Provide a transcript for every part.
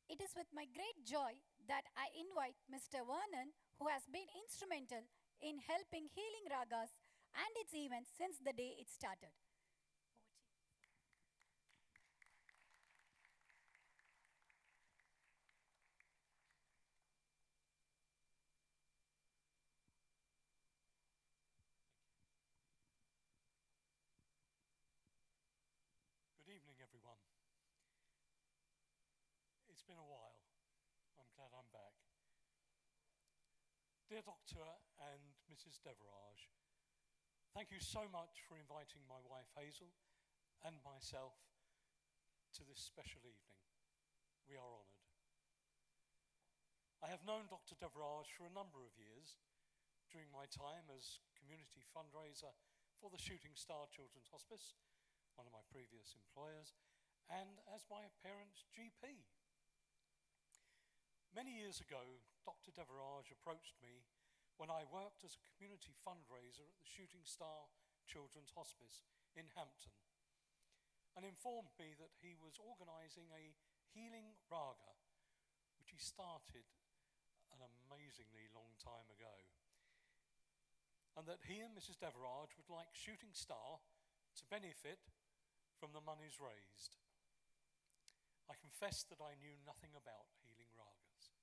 It is with my great joy that I invite Mr. Vernon, who has been instrumental in helping Healing Ragas and its events since the day it started. Over to you. Good evening, everyone. It's been a while. I'm glad I'm back. Dear Doctor and Mrs. Deverage, thank you so much for inviting my wife Hazel and myself to this special evening. We are honoured. I have known Dr. Deverage for a number of years during my time as community fundraiser for the Shooting Star Children's Hospice, one of my previous employers, and as my parents' GP. Many years ago, Dr. Deverage approached me when I worked as a community fundraiser at the Shooting Star Children's Hospice in Hampton and informed me that he was organising a healing raga, which he started an amazingly long time ago, and that he and Mrs. Deverage would like Shooting Star to benefit from the monies raised. I confess that I knew nothing about healing ragas.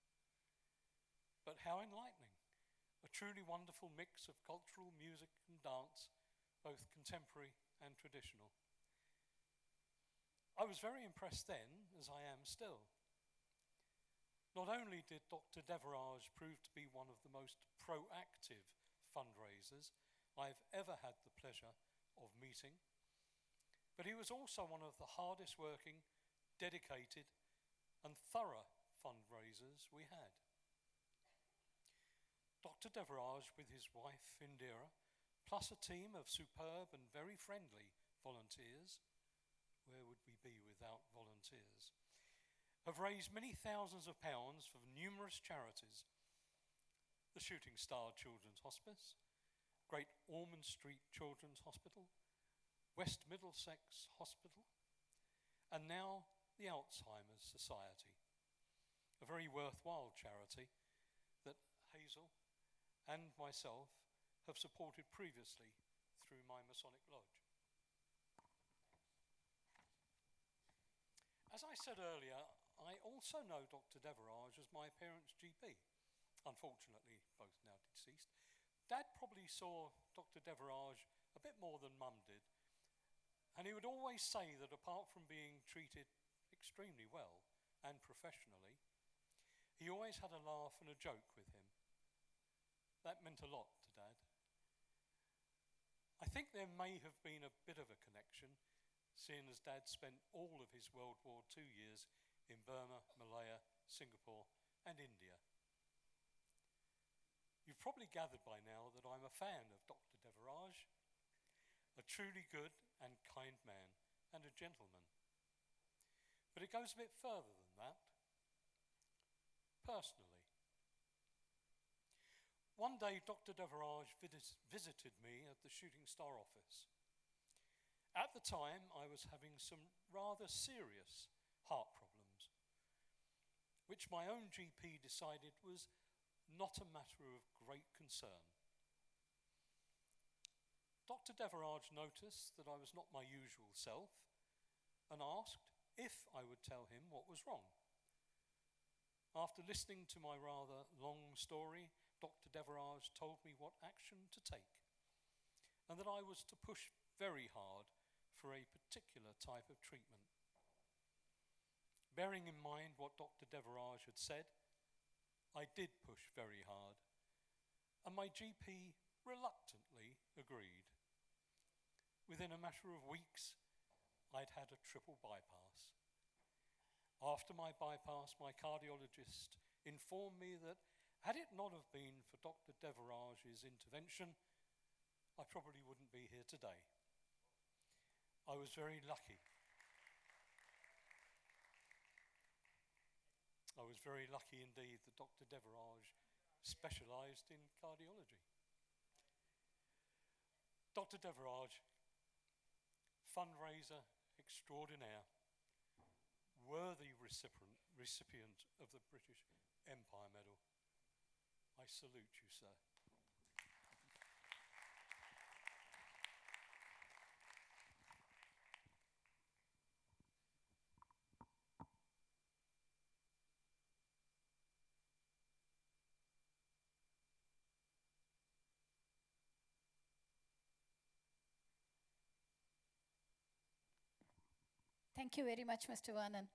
But how enlightening. A truly wonderful mix of cultural music and dance, both contemporary and traditional. I was very impressed then, as I am still. Not only did Dr. Deverage prove to be one of the most proactive fundraisers I've ever had the pleasure of meeting, but he was also one of the hardest working, dedicated and thorough fundraisers we had. Dr. Deverage, with his wife Indira, plus a team of superb and very friendly volunteers, where would we be without volunteers, have raised many thousands of pounds for numerous charities: the Shooting Star Children's Hospice, Great Ormond Street Children's Hospital, West Middlesex Hospital, and now the Alzheimer's Society, a very worthwhile charity that Hazel and myself have supported previously through my Masonic Lodge. As I said earlier, I also know Dr. Deverage as my parents' GP, unfortunately both now deceased. Dad probably saw Dr. Deverage a bit more than Mum did, and he would always say that apart from being treated extremely well and professionally, he always had a laugh and a joke with him. That meant a lot to Dad. I think there may have been a bit of a connection, seeing as Dad spent all of his World War II years in Burma, Malaya, Singapore and India. You've probably gathered by now that I'm a fan of Dr. Deverage, a truly good and kind man and a gentleman. But it goes a bit further than that. Personally, one day Dr. Deverage visited me at the Shooting Star office. At the time, I was having some rather serious heart problems, which my own GP decided was not a matter of great concern. Dr. Deverage noticed that I was not my usual self and asked if I would tell him what was wrong. After listening to my rather long story, Dr. Deverage told me what action to take and that I was to push very hard for a particular type of treatment. Bearing in mind what Dr. Deverage had said, I did push very hard, and my GP reluctantly agreed. Within a matter of weeks, I'd had a triple bypass. After my bypass, my cardiologist informed me that had it not have been for Dr. Deverage's intervention, I probably wouldn't be here today. I was very lucky. I was very lucky indeed that Dr. Deverage specialised in cardiology. Dr. Deverage, fundraiser extraordinaire, worthy recipient of the British Empire Medal. I salute you, sir. Thank you very much, Mr. Vernon.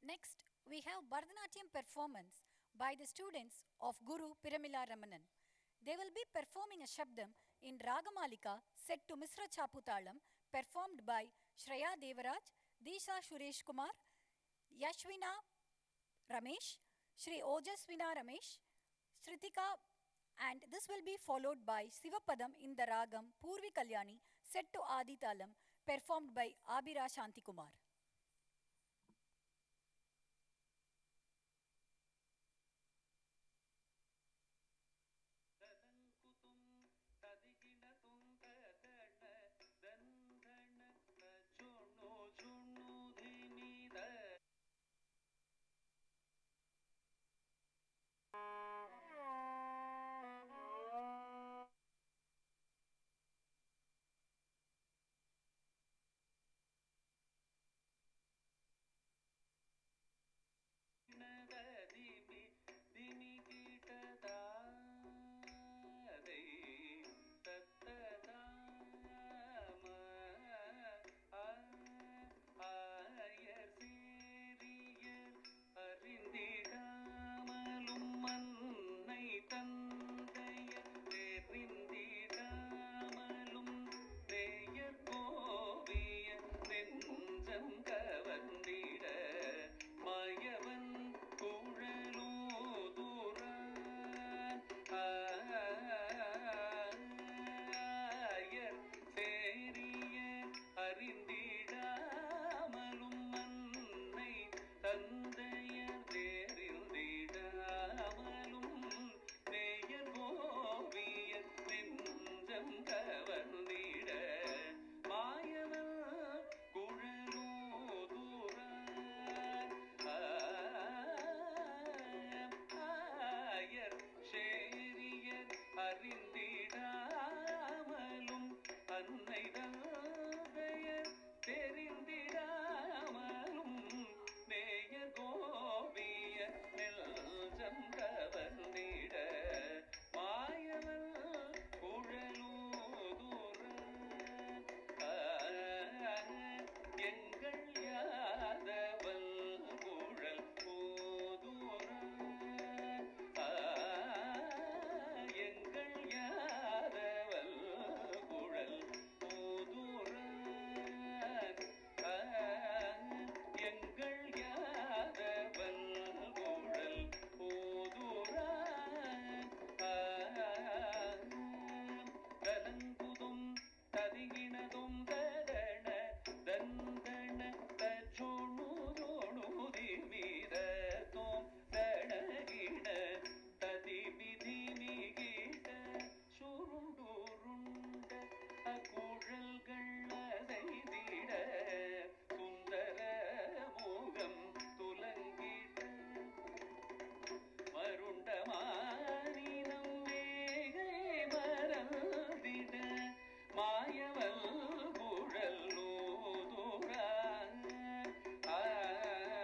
Next, we have Bharatanatyam performance by the students of Guru Piramila Ramanan. They will be performing a Shabdam in Ragamalika set to Misra Chaputalam, performed by Shreya Devaraj, Disha Suresh Kumar, Yashvina Ramesh, Shri Ojasvina Ramesh, Sritika, and this will be followed by Sivapadam in the Ragam Purvi Kalyani set to Adi Talam, performed by Abira Shanti Kumar.